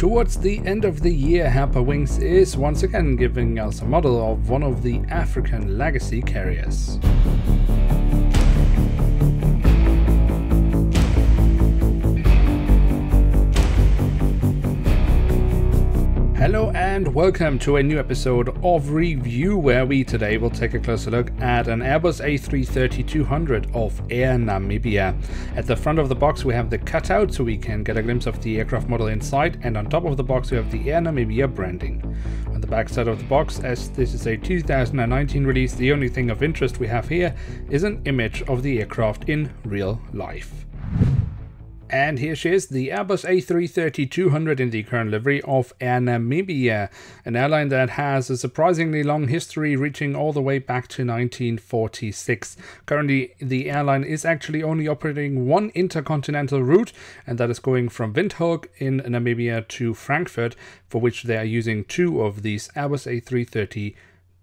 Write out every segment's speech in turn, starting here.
Towards the end of the year, Herpa Wings is once again giving us a model of one of the African legacy carriers. Hello and welcome to a new episode of Review, where we today will take a closer look at an Airbus A330-200 of Air Namibia. At the front of the box we have the cutout so we can get a glimpse of the aircraft model inside, and on top of the box we have the Air Namibia branding. On the back side of the box, as this is a 2019 release, the only thing of interest we have here is an image of the aircraft in real life. And here she is, the Airbus A330-200 in the current livery of Air Namibia, an airline that has a surprisingly long history reaching all the way back to 1946. Currently, the airline is actually only operating one intercontinental route, and that is going from Windhoek in Namibia to Frankfurt, for which they are using two of these Airbus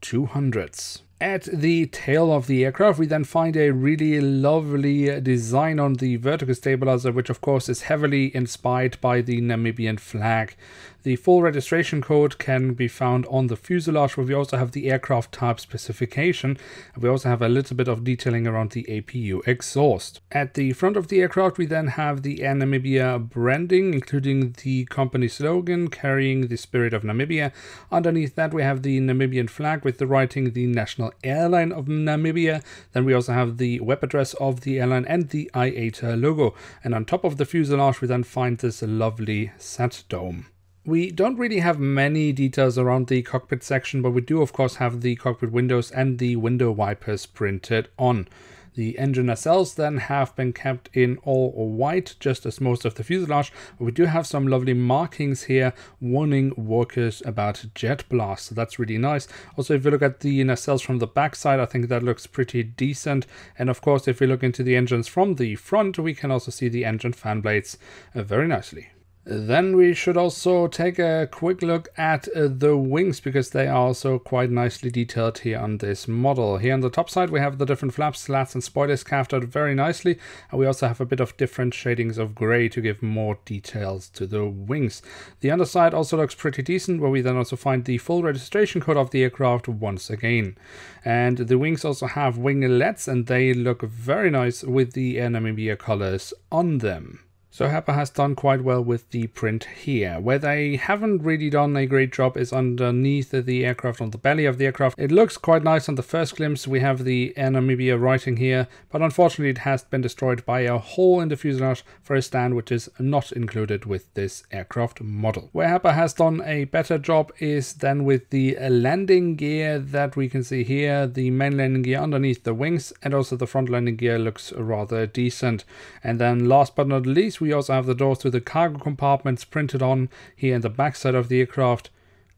A330-200s. At the tail of the aircraft we then find a really lovely design on the vertical stabilizer, which of course is heavily inspired by the Namibian flag. The full registration code can be found on the fuselage, where we also have the aircraft type specification, and we also have a little bit of detailing around the APU exhaust. At the front of the aircraft we then have the Air Namibia branding, including the company slogan carrying the spirit of Namibia. Underneath that we have the Namibian flag with the writing "the National Airline of Namibia." Then we also have the web address of the airline and the IATA logo. And on top of the fuselage we then find this lovely sat dome. We don't really have many details around the cockpit section, but we do of course have the cockpit windows and the window wipers printed on. The engine nacelles then have been kept in all white, just as most of the fuselage. We do have some lovely markings here warning workers about jet blast, so that's really nice. Also, if you look at the nacelles from the back side, I think that looks pretty decent. And of course, if we look into the engines from the front, we can also see the engine fan blades very nicely. Then we should also take a quick look at the wings, because they are also quite nicely detailed here on this model. Here on the top side we have the different flaps, slats and spoilers carved out very nicely, and we also have a bit of different shadings of grey to give more details to the wings. The underside also looks pretty decent, where we then also find the full registration code of the aircraft once again. And the wings also have winglets, and they look very nice with the Air Namibia colors on them. So Herpa has done quite well with the print here. Where they haven't really done a great job is underneath the aircraft, on the belly of the aircraft. It looks quite nice on the first glimpse. We have the Air Namibia writing here, but unfortunately it has been destroyed by a hole in the fuselage for a stand, which is not included with this aircraft model. Where Herpa has done a better job is then with the landing gear that we can see here. The main landing gear underneath the wings, and also the front landing gear looks rather decent. And then last but not least, we also have the doors to the cargo compartments printed on here in the back side of the aircraft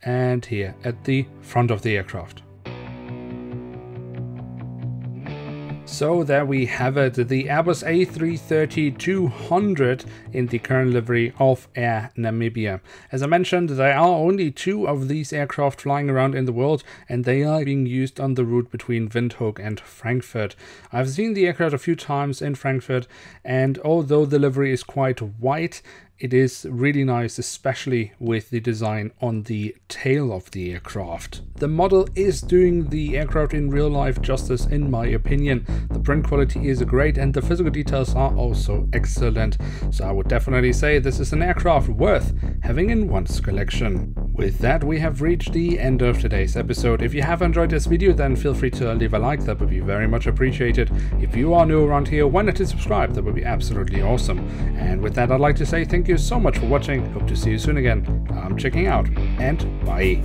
and here at the front of the aircraft. So there we have it, the Airbus A330-200 in the current livery of Air Namibia. As I mentioned, there are only two of these aircraft flying around in the world, and they are being used on the route between Windhoek and Frankfurt. I've seen the aircraft a few times in Frankfurt, and although the livery is quite white, it is really nice, especially with the design on the tail of the aircraft. The model is doing the aircraft in real life justice, in my opinion. The print quality is great and the physical details are also excellent. So I would definitely say this is an aircraft worth having in one's collection. With that, we have reached the end of today's episode. If you have enjoyed this video, then feel free to leave a like, that would be very much appreciated. If you are new around here, why not to subscribe, that would be absolutely awesome. And with that, I'd like to say thank you so much for watching. Hope to see you soon again. I'm checking out, and bye.